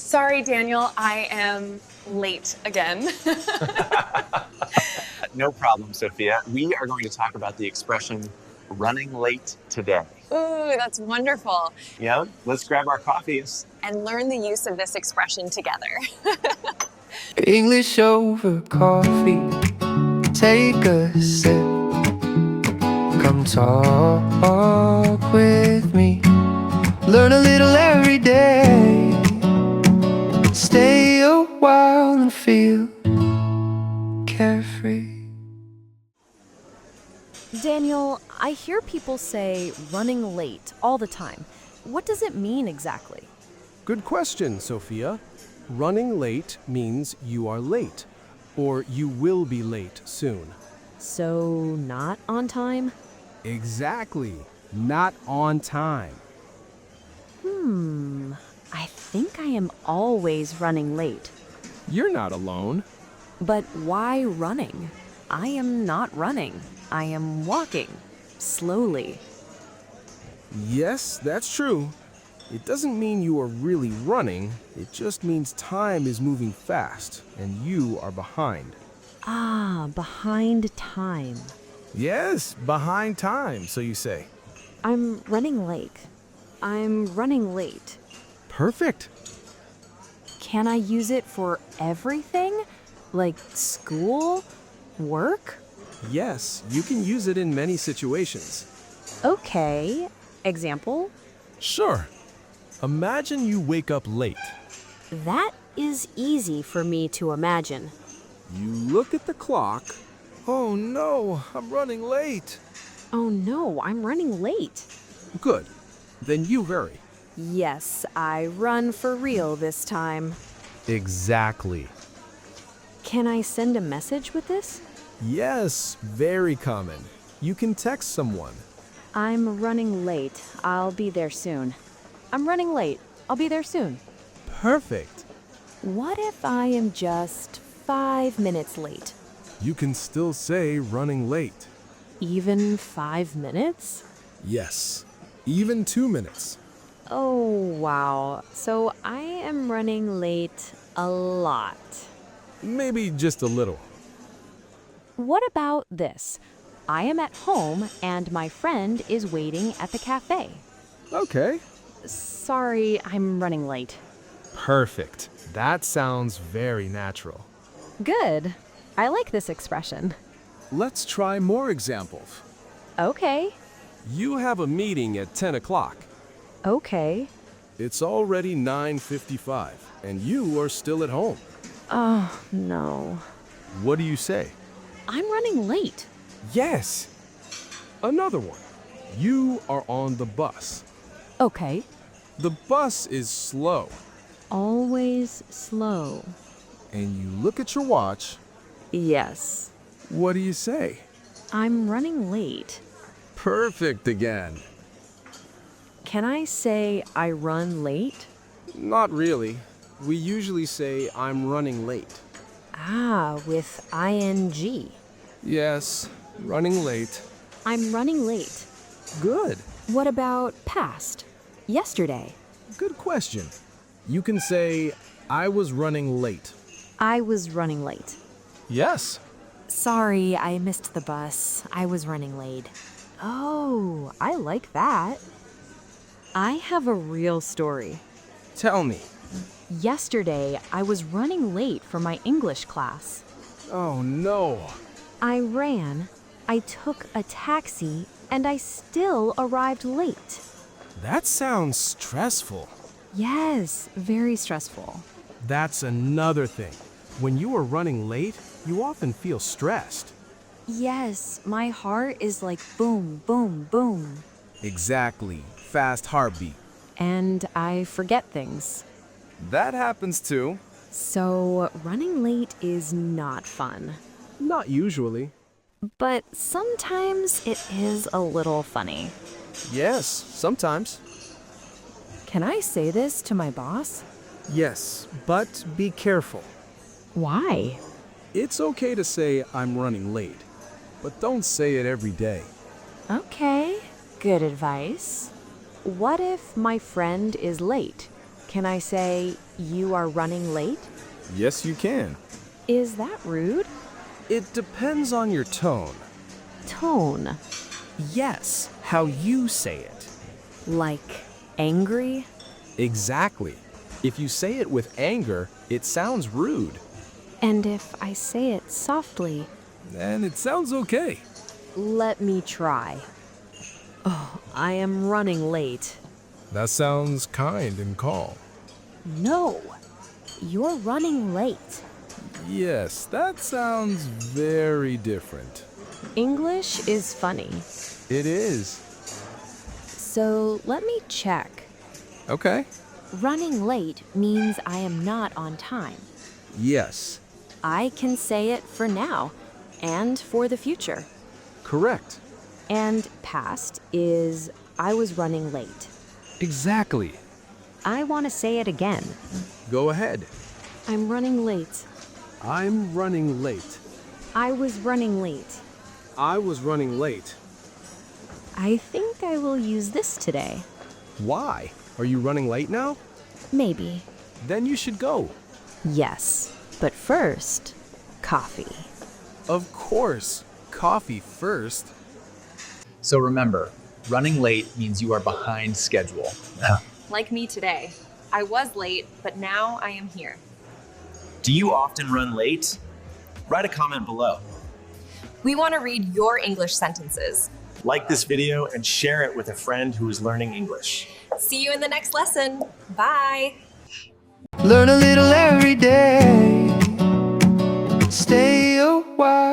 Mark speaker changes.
Speaker 1: Sorry, Daniel, I am late again.
Speaker 2: No problem, Sophia. We are going to talk about the expression running late today.
Speaker 1: Ooh, that's wonderful.
Speaker 2: Yeah, let's grab our coffees.
Speaker 1: And learn the use of this expression together.
Speaker 3: English over coffee. Take a sip. Come talk with me. Learn a little every day. Stay a while and feel carefree.
Speaker 4: Daniel, I hear people say running late all the time. What does it mean exactly?
Speaker 5: Good question, Sophia. Running late means you are late, or you will be late soon.
Speaker 4: So, not on time?
Speaker 5: Exactly. Not on time.
Speaker 4: I think I am always running late.
Speaker 5: You're not alone.
Speaker 4: But why running? I am not running. I am walking. Slowly.
Speaker 5: Yes, that's true. It doesn't mean you are really running. It just means time is moving fast, and you are behind.
Speaker 4: Ah, behind time.
Speaker 5: Yes, behind time, so you say.
Speaker 4: I'm running late. I'm running late.
Speaker 5: Perfect.
Speaker 4: Can I use it for everything? Like school? Work?
Speaker 5: Yes, you can use it in many situations.
Speaker 4: Okay. Example?
Speaker 5: Sure. Imagine you wake up late.
Speaker 4: That is easy for me to imagine.
Speaker 5: You look at the clock. Oh no, I'm running late.
Speaker 4: Oh no, I'm running late.
Speaker 5: Good. Then you hurry.
Speaker 4: Yes, I run for real this time.
Speaker 5: Exactly.
Speaker 4: Can I send a message with this?
Speaker 5: Yes, very common. You can text someone.
Speaker 4: I'm running late. I'll be there soon. I'm running late. I'll be there soon.
Speaker 5: Perfect.
Speaker 4: What if I am just 5 minutes late?
Speaker 5: You can still say running late.
Speaker 4: Even 5 minutes?
Speaker 5: Yes, even 2 minutes.
Speaker 4: Oh, wow. So I am running late a lot.
Speaker 5: Maybe just a little.
Speaker 4: What about this? I am at home and my friend is waiting at the cafe.
Speaker 5: Okay.
Speaker 4: Sorry, I'm running late.
Speaker 5: Perfect. That sounds very natural.
Speaker 4: Good. I like this expression.
Speaker 5: Let's try more examples.
Speaker 4: Okay.
Speaker 5: You have a meeting at 10 o'clock.
Speaker 4: Okay.
Speaker 5: It's already 9:55, and you are still at home.
Speaker 4: Oh, no.
Speaker 5: What do you say?
Speaker 4: I'm running late.
Speaker 5: Yes. Another one. You are on the bus.
Speaker 4: Okay.
Speaker 5: The bus is slow,
Speaker 4: Always slow.
Speaker 5: and you look at your watch.
Speaker 4: Yes.
Speaker 5: What do you say?
Speaker 4: I'm running late.
Speaker 5: Perfect again.
Speaker 4: Can I say I run late?
Speaker 5: Not really. We usually say I'm running late.
Speaker 4: Ah, with ing.
Speaker 5: Yes, running late.
Speaker 4: I'm running late.
Speaker 5: Good.
Speaker 4: What about past? Yesterday.
Speaker 5: Good question. You can say I was running late.
Speaker 4: I was running late.
Speaker 5: Yes.
Speaker 4: Sorry, I missed the bus. I was running late. Oh, I like that. I have a real story.
Speaker 5: Tell me.
Speaker 4: Yesterday, I was running late for my English class.
Speaker 5: Oh no.
Speaker 4: I ran, I took a taxi, and I still arrived late.
Speaker 5: That sounds stressful.
Speaker 4: Yes, very stressful.
Speaker 5: That's another thing. When you are running late, you often feel stressed.
Speaker 4: Yes, my heart is like boom, boom, boom.
Speaker 5: Exactly. Fast heartbeat.
Speaker 4: And I forget things.
Speaker 5: That happens too.
Speaker 4: So, running late is not fun.
Speaker 5: Not usually.
Speaker 4: But sometimes it is a little funny.
Speaker 5: Yes, sometimes.
Speaker 4: Can I say this to my boss?
Speaker 5: Yes, but be careful.
Speaker 4: Why?
Speaker 5: It's okay to say I'm running late, but don't say it every day.
Speaker 4: Okay, good advice. What if my friend is late? Can I say, you are running late?
Speaker 5: Yes, you can.
Speaker 4: Is that rude?
Speaker 5: It depends on your tone.
Speaker 4: Tone.
Speaker 5: Yes, how you say it.
Speaker 4: Like angry?
Speaker 5: Exactly. If you say it with anger, it sounds rude.
Speaker 4: And if I say it softly?
Speaker 5: And it sounds okay.
Speaker 4: Let me try. Oh, I am running late.
Speaker 5: That sounds kind and calm.
Speaker 4: No, you're running late.
Speaker 5: Yes, that sounds very different.
Speaker 4: English is funny.
Speaker 5: It is.
Speaker 4: So let me check.
Speaker 5: Okay.
Speaker 4: Running late means I am not on time.
Speaker 5: Yes,
Speaker 4: I can say it for now and for the future.
Speaker 5: correct.
Speaker 4: And past is I was running late.
Speaker 5: Exactly.
Speaker 4: I want to say it again.
Speaker 5: Go ahead.
Speaker 4: I'm running late.
Speaker 5: I'm running late.
Speaker 4: I was running late.
Speaker 5: I was running late.
Speaker 4: I think I will use this today.
Speaker 5: Why? Are you running late now?
Speaker 4: Maybe.
Speaker 5: Then you should go.
Speaker 4: Yes, but first, coffee.
Speaker 5: Of course. Coffee first.
Speaker 2: So remember, running late means you are behind schedule.
Speaker 1: Like me today. I was late, but now I am here.
Speaker 2: Do you often run late? Write a comment below.
Speaker 1: We want to read your English sentences.
Speaker 6: Like this video and share it with a friend who is learning English.
Speaker 1: See you in the next lesson. Bye.
Speaker 3: Learn a little every day. Stay a while.